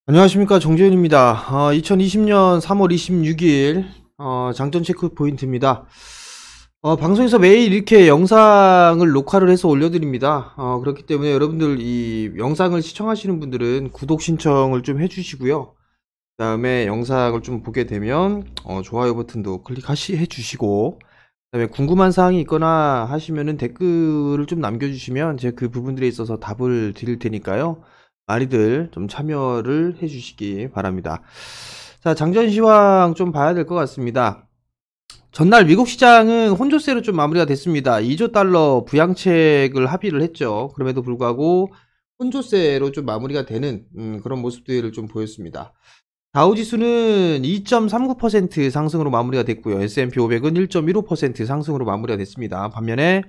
안녕하십니까, 정재윤입니다. 2020년 3월 26일 장전 체크 포인트입니다. 방송에서 매일 이렇게 영상을 녹화를 해서 올려드립니다. 그렇기 때문에 여러분들 이 영상을 시청하시는 분들은 구독 신청을 좀 해주시고요. 그 다음에 영상을 좀 보게 되면 좋아요 버튼도 클릭해 주시고, 그 다음에 궁금한 사항이 있거나 하시면은 댓글을 좀 남겨주시면 제가 그 부분들에 있어서 답을 드릴 테니까요. 많이들 좀 참여를 해주시기 바랍니다. 자, 장전 시황 좀 봐야 될 것 같습니다. 전날 미국 시장은 혼조세로 좀 마무리가 됐습니다. 2조 달러 부양책을 합의를 했죠. 그럼에도 불구하고 혼조세로 좀 마무리가 되는 그런 모습들을 좀 보였습니다. 다우지수는 2.39% 상승으로 마무리가 됐고요. S&P 500은 1.15% 상승으로 마무리가 됐습니다. 반면에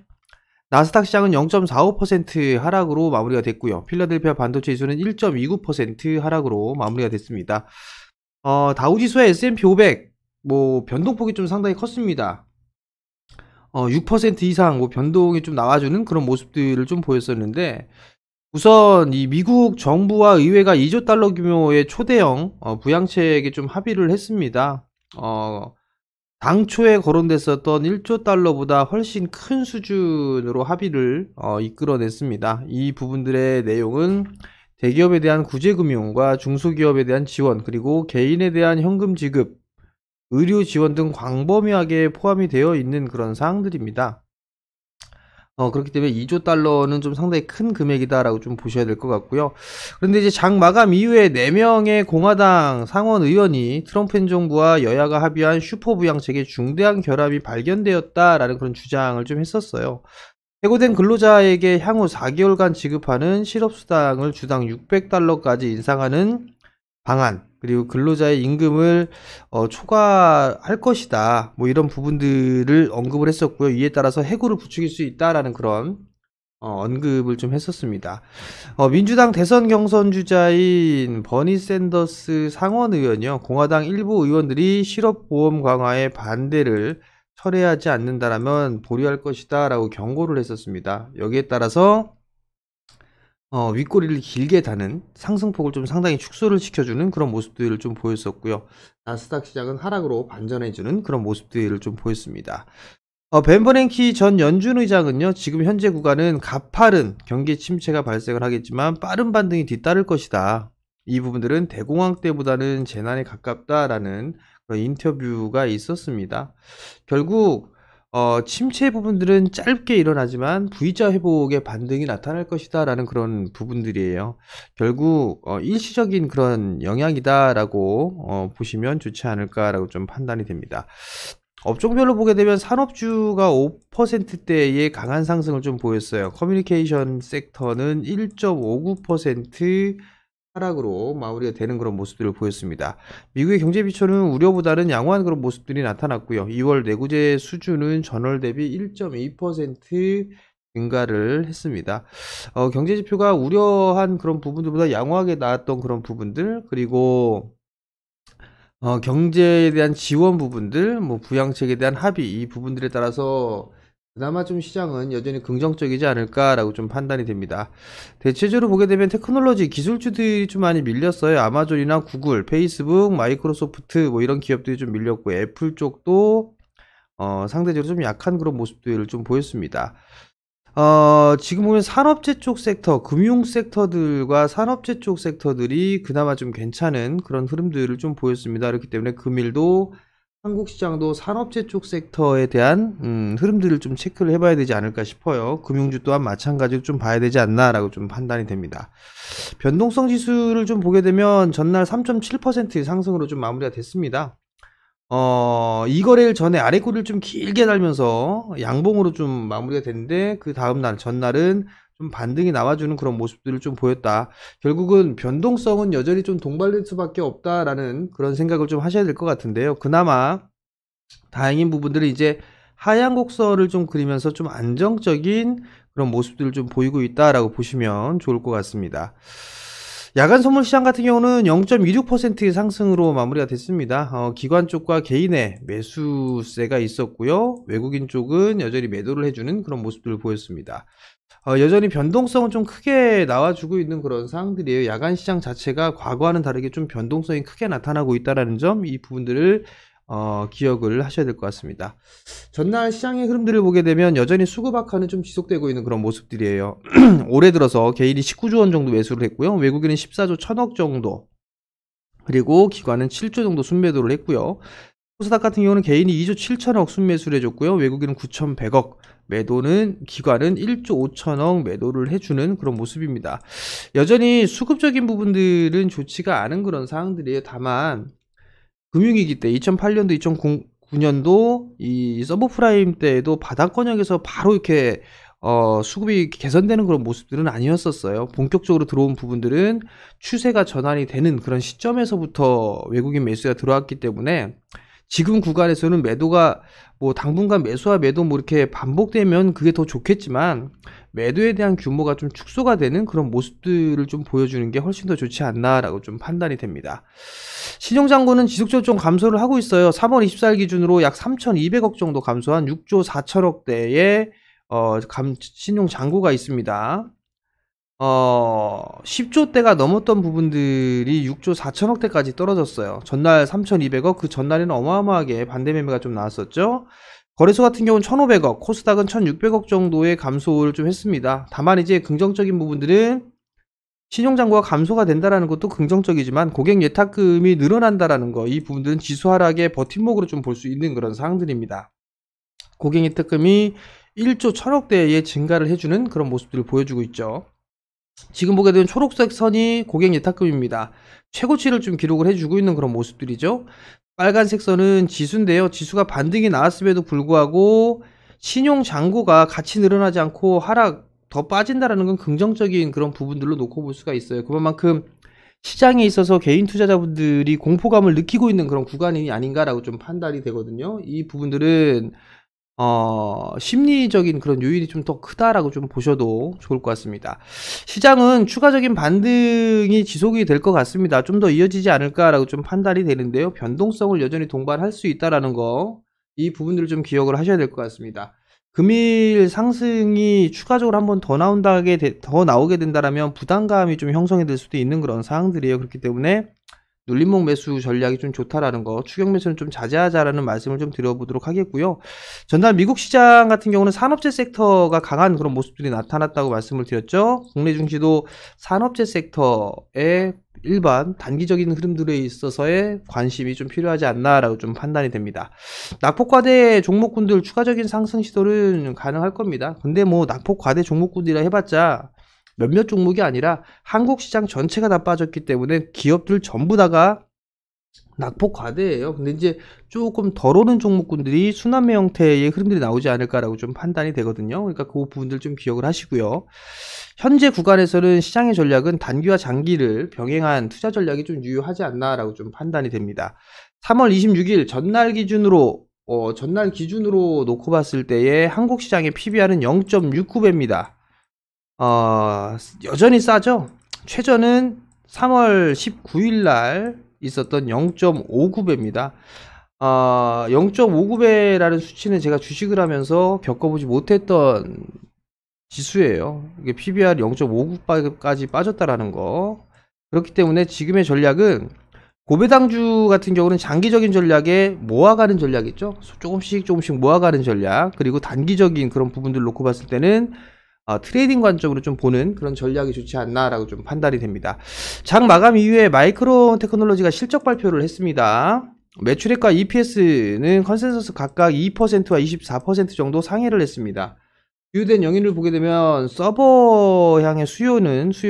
나스닥 시장은 0.45% 하락으로 마무리가 됐고요. 필라델피아 반도체 지수는 1.29% 하락으로 마무리가 됐습니다. 다우지수와 S&P 500 변동폭이 좀 상당히 컸습니다. 6% 이상 변동이 좀 나와주는 그런 모습들을 좀 보였었는데, 우선 이 미국 정부와 의회가 2조 달러 규모의 초대형 부양책에 좀 합의를 했습니다. 당초에 거론됐었던 1조 달러보다 훨씬 큰 수준으로 합의를 이끌어냈습니다. 이 부분들의 내용은 대기업에 대한 구제금융과 중소기업에 대한 지원, 그리고 개인에 대한 현금 지급, 의료 지원 등 광범위하게 포함이 되어 있는 그런 사항들입니다. 그렇기 때문에 2조 달러는 좀 상당히 큰 금액이다라고 좀 보셔야 될 것 같고요. 그런데 이제 장 마감 이후에 4명의 공화당 상원 의원이 트럼프 행정부와 여야가 합의한 슈퍼 부양책에 중대한 결함이 발견되었다라는 그런 주장을 좀 했었어요. 해고된 근로자에게 향후 4개월간 지급하는 실업수당을 주당 600달러까지 인상하는 방안, 그리고 근로자의 임금을 초과할 것이다, 이런 부분들을 언급을 했었고요. 이에 따라서 해고를 부추길 수 있다라는 그런 언급을 좀 했었습니다. 민주당 대선 경선 주자인 버니 샌더스 상원 의원이요, 공화당 일부 의원들이 실업보험 강화에 반대를 철회하지 않는다라면 보류할 것이다 라고 경고를 했었습니다. 여기에 따라서 윗꼬리를 길게 다는 상승폭을 좀 상당히 축소를 시켜주는 그런 모습들을 좀 보였었고요. 나스닥 시장은 하락으로 반전해주는 그런 모습들을 좀 보였습니다. 벤 버냉키 전 연준 의장은요, 지금 현재 구간은 가파른 경기 침체가 발생을 하겠지만 빠른 반등이 뒤따를 것이다. 이 부분들은 대공황 때보다는 재난에 가깝다라는 그런 인터뷰가 있었습니다. 결국 침체 부분들은 짧게 일어나지만 V자 회복의 반등이 나타날 것이다 라는 그런 부분들이에요. 결국 일시적인 그런 영향이다 라고 보시면 좋지 않을까 라고 좀 판단이 됩니다. 업종별로 보게 되면 산업주가 5%대의 강한 상승을 좀 보였어요. 커뮤니케이션 섹터는 1.59% 하락으로 마무리가 되는 그런 모습들을 보였습니다. 미국의 경제 비춰는 우려보다는 양호한 그런 모습들이 나타났고요. 2월 내구재 수준은 전월 대비 1.2% 증가를 했습니다. 경제 지표가 우려한 그런 부분들보다 양호하게 나왔던 그런 부분들, 그리고 경제에 대한 지원 부분들, 부양책에 대한 합의, 이 부분들에 따라서 그나마 좀 시장은 여전히 긍정적이지 않을까라고 좀 판단이 됩니다. 대체적으로 보게 되면 테크놀로지 기술주들이 좀 많이 밀렸어요. 아마존이나 구글, 페이스북, 마이크로소프트 이런 기업들이 좀 밀렸고, 애플 쪽도 상대적으로 좀 약한 그런 모습들을 좀 보였습니다. 지금 보면 산업재 쪽 섹터, 금융 섹터들과 산업재 쪽 섹터들이 그나마 좀 괜찮은 그런 흐름들을 좀 보였습니다. 그렇기 때문에 금일도 한국 시장도 산업재 쪽 섹터에 대한 흐름들을 좀 체크를 해봐야 되지 않을까 싶어요. 금융주 또한 마찬가지로 좀 봐야 되지 않나라고 좀 판단이 됩니다. 변동성 지수를 좀 보게 되면 전날 3.7% 상승으로 좀 마무리가 됐습니다. 이 거래일 전에 아래 꼬리를 좀 길게 달면서 양봉으로 좀 마무리가 됐는데, 그 다음날 전날은 좀 반등이 나와주는 그런 모습들을 좀 보였다. 결국은 변동성은 여전히 좀 동반될 수밖에 없다라는 그런 생각을 좀 하셔야 될 것 같은데요. 그나마 다행인 부분들은 이제 하향 곡선을 좀 그리면서 좀 안정적인 그런 모습들을 좀 보이고 있다라고 보시면 좋을 것 같습니다. 야간 선물 시장 같은 경우는 0.26%의 상승으로 마무리가 됐습니다. 기관 쪽과 개인의 매수세가 있었고요. 외국인 쪽은 여전히 매도를 해주는 그런 모습들을 보였습니다. 여전히 변동성은 좀 크게 나와주고 있는 그런 상황들이에요. 야간 시장 자체가 과거와는 다르게 좀 변동성이 크게 나타나고 있다는 점, 이 부분들을 기억을 하셔야 될 것 같습니다. 전날 시장의 흐름들을 보게 되면 여전히 수급악화는 좀 지속되고 있는 그런 모습들이에요. 올해 들어서 개인이 19조 원 정도 매수를 했고요. 외국인은 14조 1000억 정도, 그리고 기관은 7조 정도 순매도를 했고요. 코스닥 같은 경우는 개인이 2조 7천억 순매수를 해줬고요. 외국인은 9,100억, 매도는 기관은 1조 5천억 매도를 해주는 그런 모습입니다. 여전히 수급적인 부분들은 좋지가 않은 그런 상황들이에요. 다만 금융위기 때 2008년도 2009년도 이 서브프라임 때에도 바닥권역에서 바로 이렇게 수급이 개선되는 그런 모습들은 아니었었어요. 본격적으로 들어온 부분들은 추세가 전환이 되는 그런 시점에서부터 외국인 매수가 들어왔기 때문에 지금 구간에서는 매도가 뭐 당분간 매수와 매도 뭐 이렇게 반복되면 그게 더 좋겠지만, 매도에 대한 규모가 좀 축소가 되는 그런 모습들을 좀 보여주는 게 훨씬 더 좋지 않나라고 좀 판단이 됩니다. 신용잔고는 지속적으로 좀 감소를 하고 있어요. 3월 24일 기준으로 약 3,200억 정도 감소한 6조 4천억대의 신용잔고가 있습니다. 10조대가 넘었던 부분들이 6조 4천억대까지 떨어졌어요. 전날 3,200억, 그 전날에는 어마어마하게 반대 매매가 좀 나왔었죠. 거래소 같은 경우는 1,500억, 코스닥은 1,600억 정도의 감소를 좀 했습니다. 다만 이제 긍정적인 부분들은 신용잔고가 감소가 된다라는 것도 긍정적이지만, 고객 예탁금이 늘어난다라는 거, 이 부분들은 지수 하락의 버팀목으로 좀 볼 수 있는 그런 사항들입니다. 고객 예탁금이 1조 1,000억대의 증가를 해주는 그런 모습들을 보여주고 있죠. 지금 보게 되면 초록색 선이 고객 예탁금입니다. 최고치를 좀 기록을 해주고 있는 그런 모습들이죠. 빨간색 선은 지수인데요. 지수가 반등이 나왔음에도 불구하고 신용잔고가 같이 늘어나지 않고 하락 더 빠진다라는 건 긍정적인 그런 부분들로 놓고 볼 수가 있어요. 그만큼 시장에 있어서 개인 투자자분들이 공포감을 느끼고 있는 그런 구간이 아닌가라고 좀 판단이 되거든요. 이 부분들은 심리적인 그런 요인이 좀 더 크다라고 좀 보셔도 좋을 것 같습니다. 시장은 추가적인 반등이 지속이 될 것 같습니다. 좀 더 이어지지 않을까라고 좀 판단이 되는데요. 변동성을 여전히 동반할 수 있다라는 거, 이 부분들을 좀 기억을 하셔야 될 것 같습니다. 금일 상승이 추가적으로 한번 더 나오게 된다라면 부담감이 좀 형성이 될 수도 있는 그런 상황들이에요. 그렇기 때문에 눌림목 매수 전략이 좀 좋다라는 거, 추격 매수는 좀 자제하자라는 말씀을 좀 드려보도록 하겠고요. 전날 미국 시장 같은 경우는 산업재 섹터가 강한 그런 모습들이 나타났다고 말씀을 드렸죠. 국내 증시도 산업재 섹터의 일반 단기적인 흐름들에 있어서의 관심이 좀 필요하지 않나라고 좀 판단이 됩니다. 낙폭과대 종목군들 추가적인 상승 시도는 가능할 겁니다. 근데 뭐 낙폭과대 종목군이라 해봤자 몇몇 종목이 아니라 한국 시장 전체가 다 빠졌기 때문에 기업들 전부 다가 낙폭 과대예요. 근데 이제 조금 덜 오른 종목군들이 순환매 형태의 흐름들이 나오지 않을까라고 좀 판단이 되거든요. 그러니까 그 부분들 좀 기억을 하시고요. 현재 구간에서는 시장의 전략은 단기와 장기를 병행한 투자 전략이 좀 유효하지 않나라고 좀 판단이 됩니다. 3월 26일 전날 기준으로 놓고 봤을 때의 한국 시장의 PBR은 0.69배입니다. 여전히 싸죠. 최저는 3월 19일 날 있었던 0.59배입니다. 0.59배라는 수치는 제가 주식을 하면서 겪어보지 못했던 지수예요. 이게 PBR 0.59까지 빠졌다라는 거. 그렇기 때문에 지금의 전략은 고배당주 같은 경우는 장기적인 전략에 모아가는 전략 있죠. 조금씩 모아가는 전략, 그리고 단기적인 그런 부분들 놓고 봤을 때는 트레이딩 관점으로 좀 보는 그런 전략이 좋지 않나라고 좀 판단이 됩니다. 장 마감 이후에 마이크론 테크놀로지가 실적 발표를 했습니다. 매출액과 EPS는 컨센서스 각각 2%와 24% 정도 상회를 했습니다. 비교된 영인을 보게 되면 서버향의 수요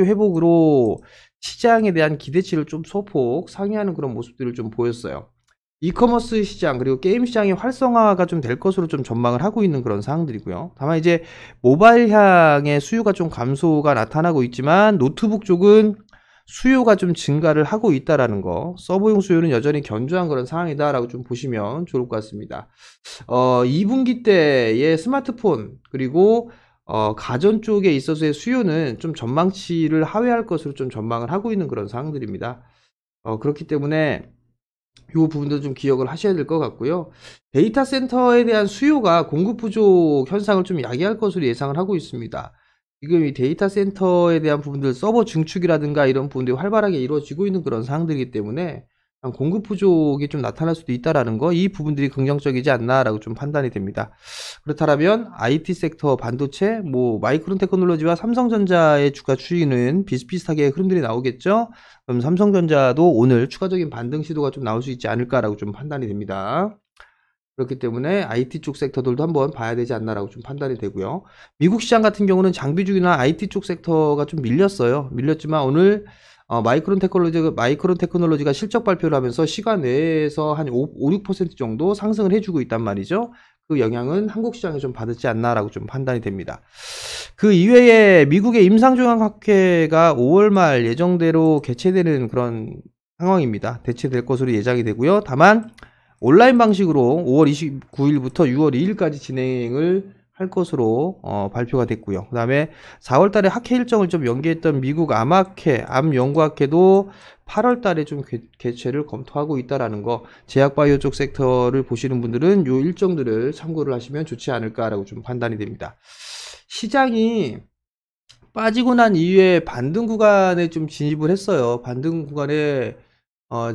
회복으로 시장에 대한 기대치를 좀 소폭 상회하는 그런 모습들을 좀 보였어요. 이커머스 시장 그리고 게임 시장의 활성화가 좀 될 것으로 좀 전망을 하고 있는 그런 상황들이고요. 다만 이제 모바일향의 수요가 좀 감소가 나타나고 있지만 노트북 쪽은 수요가 좀 증가를 하고 있다라는 거, 서버용 수요는 여전히 견조한 그런 상황이다라고 좀 보시면 좋을 것 같습니다. 2분기 때의 스마트폰 그리고 가전 쪽에 있어서의 수요는 좀 전망치를 하회할 것으로 좀 전망을 하고 있는 그런 상황들입니다. 그렇기 때문에 이 부분도 좀 기억을 하셔야 될 것 같고요. 데이터 센터에 대한 수요가 공급 부족 현상을 좀 야기할 것으로 예상을 하고 있습니다. 지금 이 데이터 센터에 대한 부분들 서버 증축이라든가 이런 부분들이 활발하게 이루어지고 있는 그런 상황들이기 때문에 공급 부족이 좀 나타날 수도 있다라는 거, 이 부분들이 긍정적이지 않나라고 좀 판단이 됩니다. 그렇다면 IT 섹터, 반도체, 뭐 마이크론 테크놀로지와 삼성전자의 주가 추이는 비슷비슷하게 흐름들이 나오겠죠. 그럼 삼성전자도 오늘 추가적인 반등 시도가 좀 나올 수 있지 않을까라고 좀 판단이 됩니다. 그렇기 때문에 IT 쪽 섹터들도 한번 봐야 되지 않나라고 좀 판단이 되고요. 미국 시장 같은 경우는 장비 쪽이나 IT 쪽 섹터가 좀 밀렸어요. 밀렸지만 오늘 마이크론 테크놀로지가 실적 발표를 하면서 시간 내에서 한 6% 정도 상승을 해주고 있단 말이죠. 그 영향은 한국 시장에 좀 받았지 않나라고 좀 판단이 됩니다. 그 이외에 미국의 임상중앙학회가 5월 말 예정대로 개최되는 그런 상황입니다. 대체될 것으로 예상이 되고요. 다만 온라인 방식으로 5월 29일부터 6월 2일까지 진행을 할 것으로 발표가 됐고요. 그 다음에 4월 달에 학회 일정을 좀 연기했던 미국 암연구학회도 8월 달에 좀 개최를 검토하고 있다라는 거, 제약바이오 쪽 섹터를 보시는 분들은 요 일정들을 참고를 하시면 좋지 않을까라고 좀 판단이 됩니다. 시장이 빠지고 난 이후에 반등 구간에 좀 진입을 했어요. 반등 구간에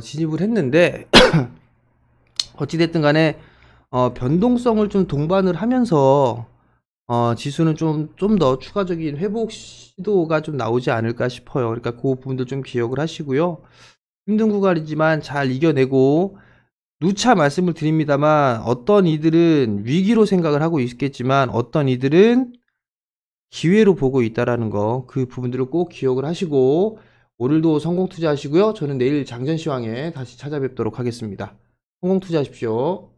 진입을 했는데 어찌됐든 간에 변동성을 좀 동반을 하면서 지수는 좀 더 추가적인 회복 시도가 좀 나오지 않을까 싶어요. 그러니까 그 부분도 좀 기억을 하시고요. 힘든 구간이지만 잘 이겨내고, 누차 말씀을 드립니다만 어떤 이들은 위기로 생각을 하고 있겠지만 어떤 이들은 기회로 보고 있다라는 거, 그 부분들을 꼭 기억을 하시고 오늘도 성공 투자하시고요. 저는 내일 장전시황에 다시 찾아뵙도록 하겠습니다. 성공 투자하십시오.